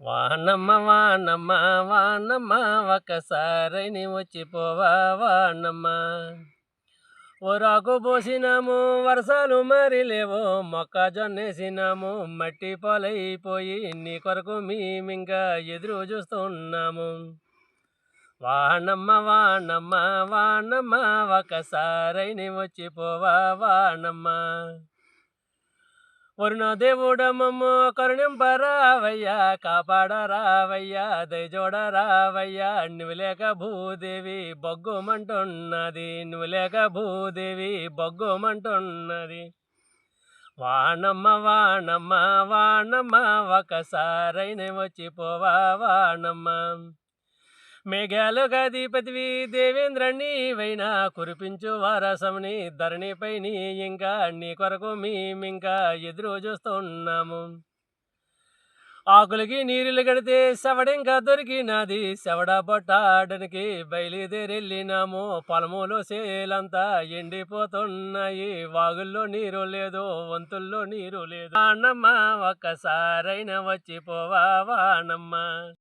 వానమ్మ వానమ్మ వానమ్మ ఒక్కసారైని వచ్చిపోవా వానమ్మ. ఓరాకు పోసినాము వర్షాలు మరి లేవో, మొక్కజొన్నేసినాము మట్టి పాలైపోయి నీ కొరకు మేమింకా ఎదురు చూస్తున్నాము. వానమ్మ వానమ్మ వానమ్మ ఒక్కసారైని వచ్చిపోవా వానమ్మ. వరుణ దేవుడమ్మమ్మ కరుణింపరావయ్యా, కాపాడరావయ్యా, దయజోడరావయ్యా. నువ్వు లేక భూదేవి బొగ్గుమంటున్నది, నువ్వు లేక భూదేవి బొగ్గుమంటున్నది. వానమ్మ వానమ్మ వానమ్మ ఒక్కసారైన వచ్చిపోవా వానమ్మ. మేఘాలు గదిపతివి దేవేంద్ర నీవైనా కురిపించు వారసముని ధరణిపై నీ ఇంకా నీ కొరకు మేమింకా ఎదురు చూస్తున్నాము. ఆకులకి నీరులు కడితే శవడింకా దొరికినది, శవడ పట్టాడనికి బయలుదేరెళ్ళినాము. పొలములో సేలంతా ఎండిపోతున్నాయి, వాగుల్లో నీరు లేదు, వంతుల్లో నీరు లేదు. వానమ్మ ఒక్కసారైనా వచ్చిపోవా వానమ్మ.